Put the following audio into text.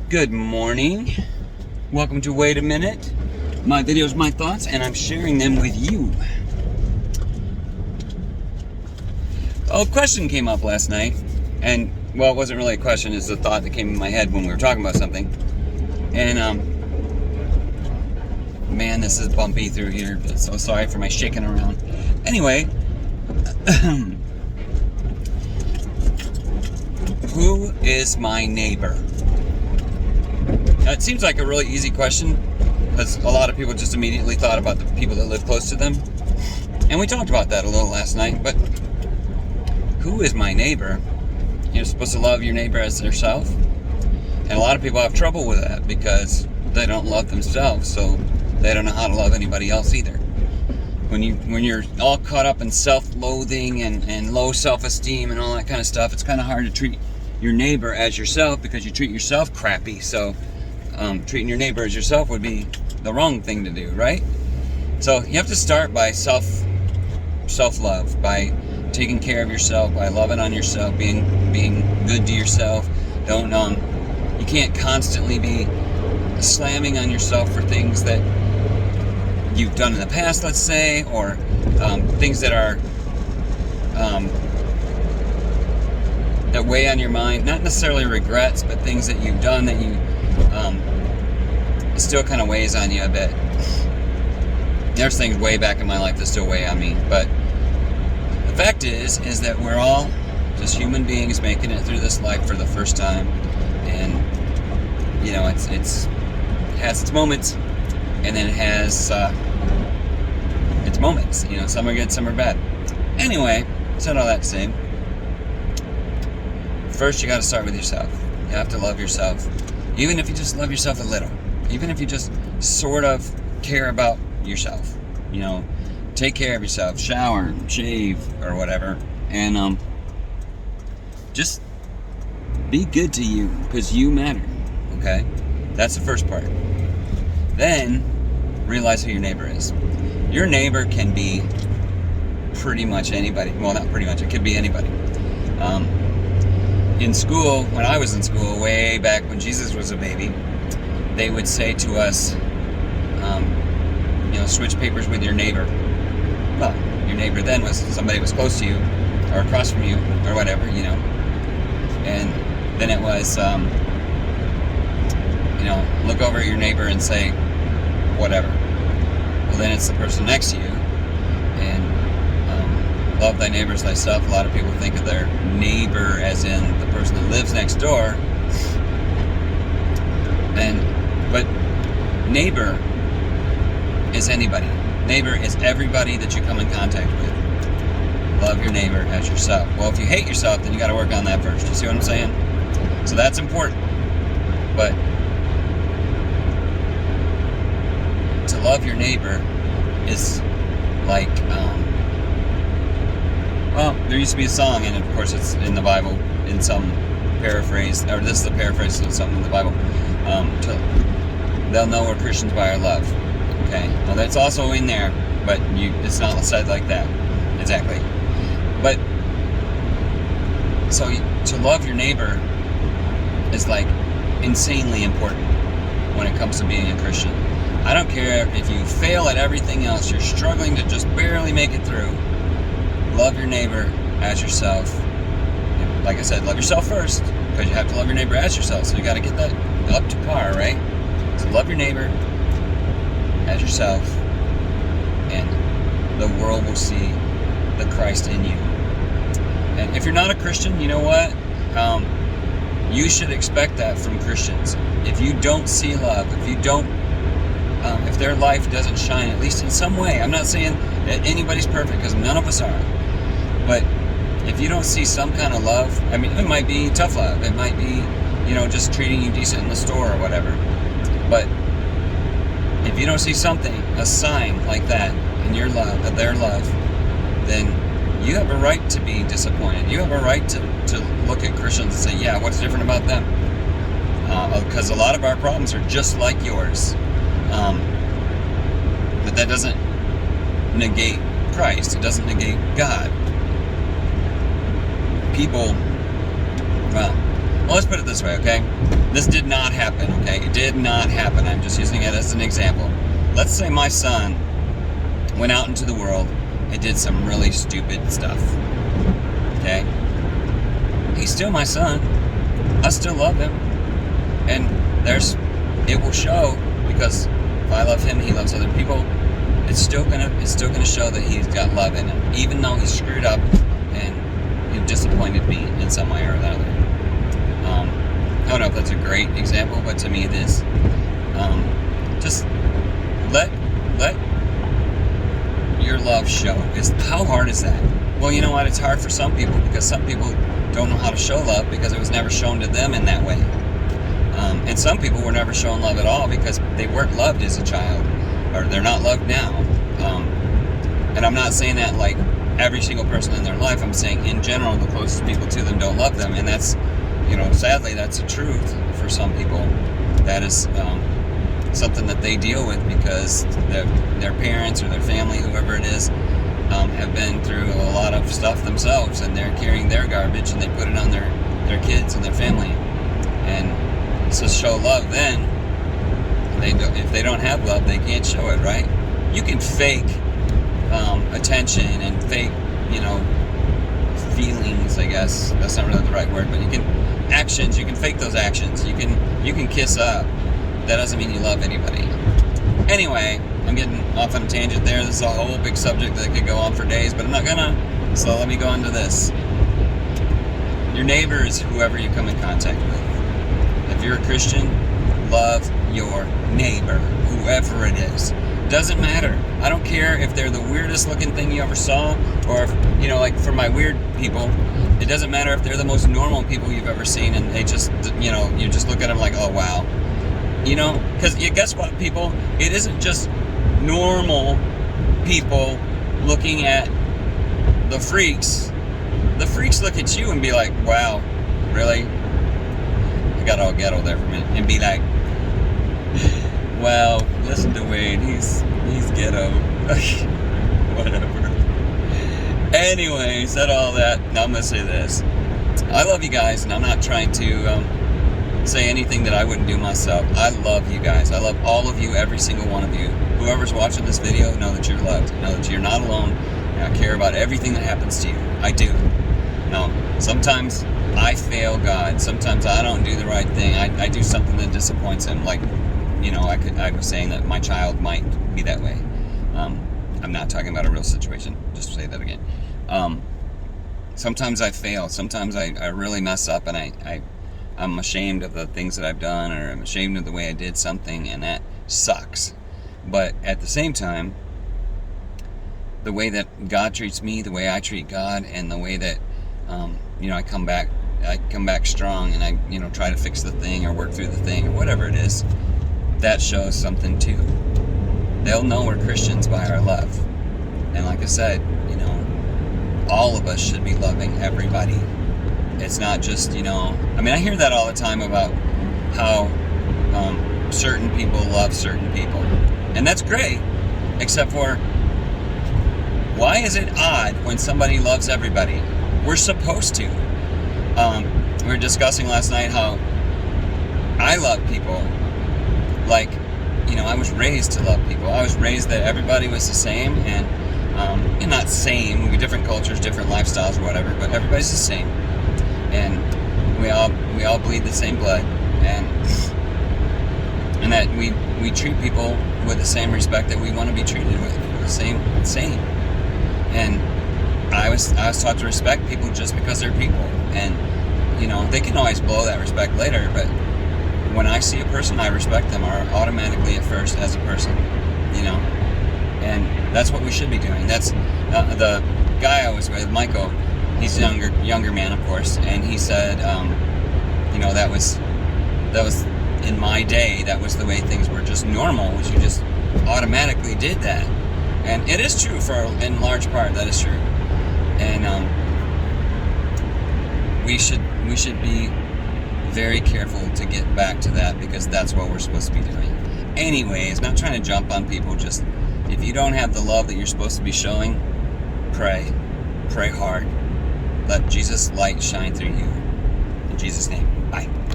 Good morning. Welcome to Wait a Minute. My videos, my thoughts, and I'm sharing them with you. A question came up last night, and well, it wasn't really a question, it's a thought that came in my head when we were talking about something. And man, this is bumpy through here, so sorry for my shaking around. Anyway, who is my neighbor? Now, it seems like a really easy question because a lot of people just immediately thought about the people that live close to them. And we talked about that a little last night, but who is my neighbor? You're supposed to love your neighbor as yourself. And a lot of people have trouble with that because they don't love themselves, so they don't know how to love anybody else either. When you're all caught up in self-loathing and low self-esteem and all that kind of stuff, it's kind of hard to treat your neighbor as yourself because you treat yourself crappy. So treating your neighbor as yourself would be the wrong thing to do, right? So you have to start by self-love, by taking care of yourself, by loving on yourself, being good to yourself. You can't constantly be slamming on yourself for things that you've done in the past, let's say, or things that are that weigh on your mind. Not necessarily regrets, but things that you've done that you still kind of weighs on you a bit. There's things way back in my life that still weigh on me, but the fact is that we're all just human beings making it through this life for the first time, and you know it has its moments, and then it has its moments. You know, some are good, some are bad. Anyway, said all that to say, first you got to start with yourself. You have to love yourself, even if you just love yourself a little, even if you just sort of care about yourself. You know, take care of yourself, shower, shave, or whatever, and just be good to you because you matter. Okay, that's the first part. Then realize who your neighbor is. Your neighbor can be pretty much anybody. Well, not pretty much. It could be anybody. In school, when I was in school, way back when Jesus was a baby, they would say to us, switch papers with your neighbor. Well, your neighbor then was somebody who was close to you, or across from you, or whatever, you know. And then it was, look over at your neighbor and say, whatever. Well, then it's the person next to you. And love thy neighbor as thyself. A lot of people think of their neighbor as in the person that lives next door. But neighbor is anybody. Neighbor is everybody that you come in contact with. Love your neighbor as yourself. Well, if you hate yourself, then you got to work on that first. You see what I'm saying? So that's important. But to love your neighbor is like, there used to be a song, and of course it's in the Bible in some paraphrase, or this is the paraphrase of something in the Bible. They'll know we're Christians by our love. Okay, well that's also in there, but it's not said like that exactly. But so to love your neighbor is like insanely important when it comes to being a Christian. I don't care if you fail at everything else, you're struggling to just barely make it through. Love your neighbor as yourself. Like I said, love yourself first, because you have to love your neighbor as yourself, so you got to get that up to par, right? So love your neighbor as yourself, and the world will see the Christ in you. And if you're not a Christian, you know what? You should expect that from Christians. If you don't see love, if their life doesn't shine, at least in some way, I'm not saying that anybody's perfect, because none of us are, but if you don't see some kind of love, I mean, it might be tough love, it might be, just treating you decent in the store or whatever, but if you don't see something, a sign like that in your love, of their love, then you have a right to be disappointed. You have a right to look at Christians and say, yeah, what's different about them? Because a lot of our problems are just like yours. But that doesn't negate Christ. It doesn't negate God. People, well, Well, let's put it this way, okay? This did not happen, okay? It did not happen. I'm just using it as an example. Let's say my son went out into the world and did some really stupid stuff, okay? He's still my son. I still love him. And it will show, because if I love him, he loves other people. It's still gonna show that he's got love in him, even though he's screwed up and he disappointed me in some way or another. I don't know if that's a great example, but to me it is. Just let your love show. How hard is that? Well, you know what? It's hard for some people, because some people don't know how to show love because it was never shown to them in that way. And some people were never shown love at all because they weren't loved as a child, or they're not loved now. And I'm not saying that like every single person in their life. I'm saying in general, the closest people to them don't love them, and that's, sadly, that's the truth for some people. That is something that they deal with because their parents or their family, whoever it is, have been through a lot of stuff themselves, and they're carrying their garbage and they put it on their kids and their family. And so show love then. If they don't have love, they can't show it, right? You can fake attention and fake, feelings, I guess. That's not really the right word, but you can fake those actions. You can kiss up. That doesn't mean you love anybody. Anyway, I'm getting off on a tangent there. This is a whole big subject that could go on for days, but I'm not gonna. So let me go into this. Your neighbor is whoever you come in contact with. If you're a Christian, love your neighbor, whoever it is. Doesn't matter. I don't care if they're the weirdest looking thing you ever saw, or if, like for my weird people, it doesn't matter if they're the most normal people you've ever seen and they just, you just look at them like, oh wow. Because guess what, people? It isn't just normal people looking at the freaks. The freaks look at you and be like, wow, really? I got all ghetto there for a minute. And be like, well, listen to Wade, he's ghetto. Whatever. Anyway, said all that. Now I'm going to say this. I love you guys, and I'm not trying to say anything that I wouldn't do myself. I love you guys. I love all of you, every single one of you. Whoever's watching this video, know that you're loved. Know that you're not alone. And I care about everything that happens to you. I do. Now, sometimes I fail God. Sometimes I don't do the right thing. I do something that disappoints him. Like, I was saying that my child might be that way. I'm not talking about a real situation. Just to say that again. Sometimes I fail. Sometimes I really mess up, and I'm ashamed of the things that I've done, or I'm ashamed of the way I did something, and that sucks. But at the same time, the way that God treats me, the way I treat God, and the way that I come back strong, and I try to fix the thing or work through the thing or whatever it is, that shows something too. They'll know we're Christians by our love. And like I said, all of us should be loving everybody. It's not just, I hear that all the time about how certain people love certain people. And that's great, except for, why is it odd when somebody loves everybody? We're supposed to. We were discussing last night how I love people. Like, I was raised to love people. I was raised that everybody was the same, and not same, we different cultures, different lifestyles or whatever, but everybody's the same. And we all bleed the same blood, and that we treat people with the same respect that we want to be treated with, the same. And I was taught to respect people just because they're people, and they can always blow that respect later, but when I see a person, I respect them automatically at first as a person, and that's what we should be doing. That's the guy I was with, Michael. He's a younger man, of course, and he said, that was in my day, that was the way things were just normal, was you just automatically did that. And it is true in large part, that is true. And we should be very careful to get back to that, because that's what we're supposed to be doing. Anyways, not trying to jump on people, just if you don't have the love that you're supposed to be showing, pray hard. Let Jesus' light shine through you. In Jesus' name. Bye.